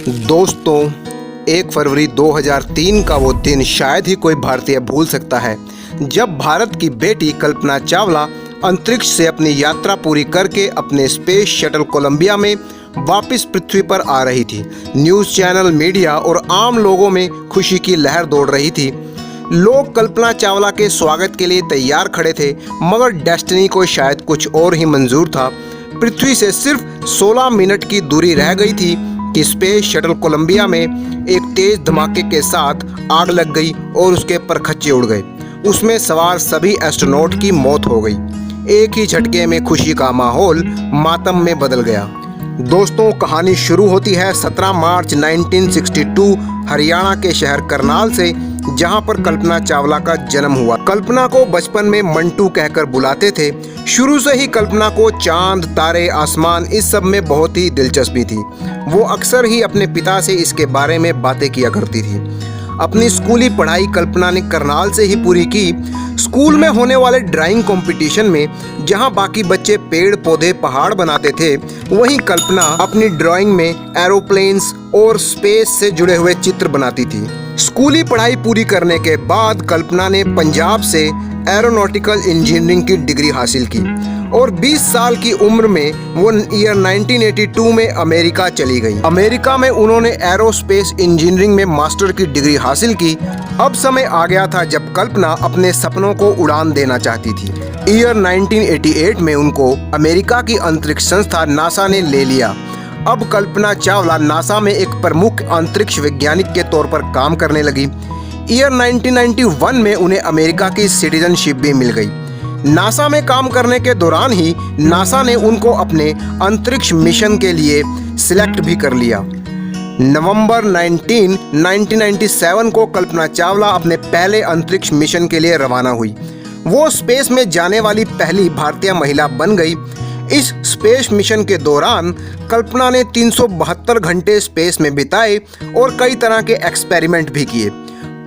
दोस्तों, 1 फरवरी 2003 का वो दिन शायद ही कोई भारतीय भूल सकता है, जब भारत की बेटी कल्पना चावला अंतरिक्ष से अपनी यात्रा पूरी करके अपने स्पेस शटल कोलंबिया में वापस पृथ्वी पर आ रही थी। न्यूज़ चैनल, मीडिया और आम लोगों में खुशी की लहर दौड़ रही थी। लोग कल्पना चावला के स्वागत के लिए तैयार खड़े थे, मगर डेस्टिनी को शायद कुछ और ही मंजूर था। पृथ्वी से सिर्फ 16 मिनट की दूरी रह गई थी कि स्पेस शटल कोलंबिया में एक तेज धमाके के साथ आग लग गई और उसके परखच्चे उड़ गए। उसमें सवार सभी एस्ट्रोनॉट की मौत हो गई। एक ही झटके में खुशी का माहौल मातम में बदल गया। दोस्तों, कहानी शुरू होती है 17 मार्च 1962 हरियाणा के शहर करनाल से, जहां पर कल्पना चावला का जन्म हुआ। कल्पना को बचपन में मंटू कहकर बुलाते थे। शुरू से ही कल्पना को चांद, तारे, आसमान इस सब में बहुत ही दिलचस्पी थी। वो अक्सर ही अपने पिता से इसके बारे में बातें किया करती थी। अपनी स्कूली पढ़ाई कल्पना ने करनाल से ही पूरी की। स्कूल में होने वाले ड्राइंग कंपटीशन में जहां बाकी बच्चे पेड़ पौधे पहाड़ बनाते थे, वहीं कल्पना अपनी ड्राइंग में एरोप्लेन्स और स्पेस से जुड़े हुए चित्र बनाती थी। स्कूली पढ़ाई पूरी करने के बाद कल्पना ने पंजाब से एरोनॉटिकल इंजीनियरिंग की डिग्री हासिल की और 20 साल की उम्र में वो ईयर 1982 में अमेरिका चली गई। अमेरिका में उन्होंने एरोस्पेस इंजीनियरिंग में मास्टर की डिग्री हासिल की। अब समय आ गया था जब कल्पना अपने सपनों को उड़ान देना चाहती थी। ईयर 1988 में उनको अमेरिका की अंतरिक्ष संस्था नासा ने ले लिया। अब कल्पना चावला नासा में एक प्रमुख अंतरिक्ष वैज्ञानिक के तौर पर काम करने लगी। ईयर 1991 में उन्हें अमेरिका की सिटीजनशिप भी मिल गई। नासा में काम करने के दौरान ही नासा ने उनको अपने अंतरिक्ष मिशन के लिए सिलेक्ट भी कर लिया। नवंबर 19, 1997 को कल्पना चावला अपने पहले अंतरिक्ष मिशन के लिए रवाना हुई। वो स्पेस में जाने वाली पहली भारतीय महिला बन गई। इस स्पेस मिशन के दौरान कल्पना ने 372 घंटे स्पेस में बिताए और कई तरह के एक्सपेरिमेंट भी किए।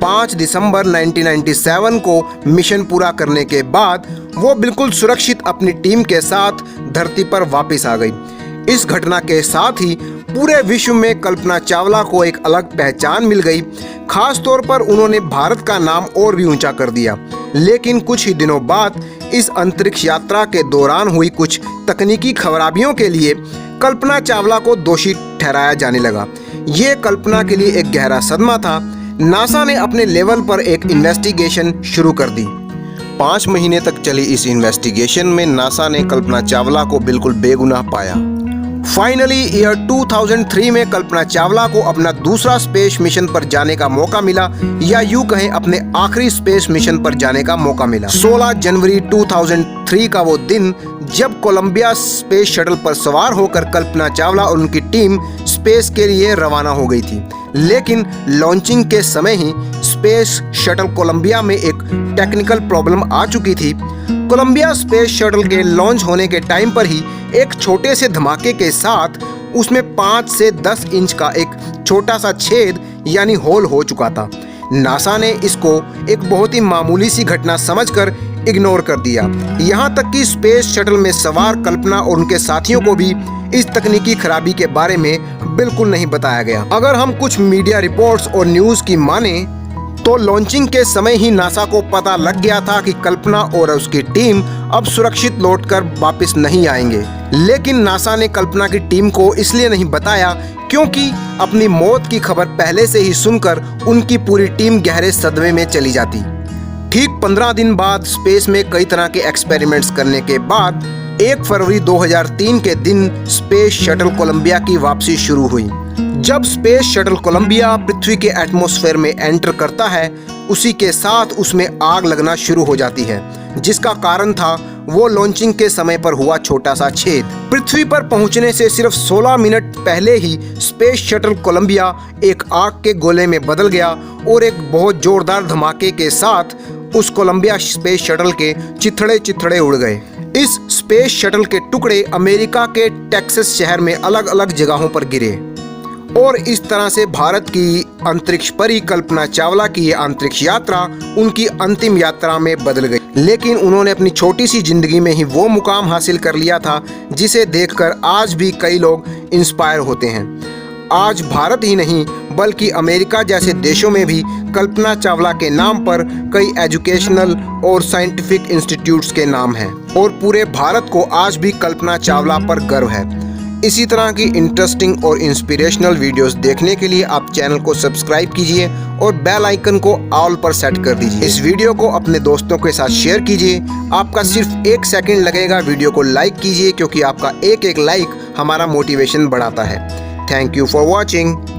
5 दिसंबर 1997 को मिशन पूरा करने के बाद वो बिल्कुल सुरक्षित अपनी टीम के साथ धरती पर वापस आ गई। इस घटना के साथ ही पूरे विश्व में कल्पना चावला को एक अलग पहचान मिल गई। खास तौर पर उन्होंने भारत का नाम और भी ऊंचा कर दिया। लेकिन कुछ ही दिनों बाद इस अंतरिक्ष यात्रा के दौरान हुई कुछ तकनीकी खराबियों के लिए कल्पना चावला को दोषी ठहराया जाने लगा। ये कल्पना के लिए एक गहरा सदमा था। नासा ने अपने लेवल पर एक इन्वेस्टिगेशन शुरू कर दी। 5 महीने तक चली इस इन्वेस्टिगेशन में नासा ने कल्पना चावला को बिल्कुल बेगुनाह पाया। फाइनली ईयर 2003 में कल्पना चावला को अपना दूसरा स्पेस मिशन पर जाने का मौका मिला, या यूं कहें अपने आखिरी स्पेस मिशन पर जाने का मौका मिला। 16 जनवरी 2003 का वो दिन जब कोलंबिया स्पेस शटल पर सवार होकर कल्पना चावला और उनकी टीम स्पेस के लिए रवाना हो गई थी। लेकिन लॉन्चिंग के समय ही स्पेस शटल कोलंबिया में एक टेक्निकल प्रॉब्लम आ चुकी थी। कोलंबिया स्पेस शटल के लॉन्च होने के टाइम पर ही एक छोटे से धमाके के साथ उसमें 5 से 10 इंच का एक छोटा सा छेद यानी होल हो चुका था। नासा ने इसको एक बहुत ही मामूली सी घटना समझकर इग्नोर कर दिया। यहाँ तक कि स्पेस शटल में सवार कल्पना और उनके साथियों को भी इस तकनीकी खराबी के बारे में बिल्कुल नहीं बताया गया। अगर हम कुछ मीडिया रिपोर्ट्स और न्यूज़ की माने तो लॉन्चिंग के समय ही नासा को पता लग गया था कि कल्पना और उसकी टीम अब सुरक्षित लौटकर वापस नहीं आएंगे। लेकिन नासा ने कल्पना की टीम को इसलिए नहीं बताया क्योंकि अपनी मौत की खबर पहले से ही सुनकर उनकी पूरी टीम गहरे सदमे में चली जाती। ठीक 15 दिन बाद स्पेस में कई तरह के एक्सपेरिमेंट्स करने के बाद 1 फरवरी 2003 के दिन स्पेस शटल कोलंबिया की वापसी शुरू हुई। जब स्पेस शटल कोलंबिया पृथ्वी के एटमॉस्फेयर में एंटर करता है, उसी के साथ उसमें आग लगना शुरू हो जाती है, जिसका कारण था वो लॉन्चिंग के समय पर हुआ छोटा सा छेद। पृथ्वी पर पहुंचने से सिर्फ 16 मिनट पहले ही स्पेस शटल कोलंबिया एक आग के गोले में बदल गया और एक बहुत जोरदार धमाके के साथ उस कोलंबिया स्पेस शटल के चिथड़े चिथड़े उड़ गए। इस स्पेस शटल के टुकड़े अमेरिका के टेक्सास शहर में अलग अलग जगहों पर गिरे और इस तरह से भारत की अंतरिक्ष परी कल्पना चावला की ये अंतरिक्ष यात्रा उनकी अंतिम यात्रा में बदल गई। लेकिन उन्होंने अपनी छोटी सी जिंदगी में ही वो मुकाम हासिल कर लिया था जिसे देखकर आज भी कई लोग इंस्पायर होते हैं। आज भारत ही नहीं बल्कि अमेरिका जैसे देशों में भी कल्पना चावला के नाम पर कई एजुकेशनल और साइंटिफिक इंस्टीट्यूट्स के नाम हैं और पूरे भारत को आज भी कल्पना चावला पर गर्व है। इसी तरह की इंटरेस्टिंग और इंस्पिरेशनल वीडियोस देखने के लिए आप चैनल को सब्सक्राइब कीजिए और बेल आइकन को ऑल पर सेट कर दीजिए। इस वीडियो को अपने दोस्तों के साथ शेयर कीजिए। आपका सिर्फ 1 सेकंड लगेगा। वीडियो को लाइक कीजिए क्योंकि आपका एक लाइक हमारा मोटिवेशन बढ़ाता है। Thank you for watching.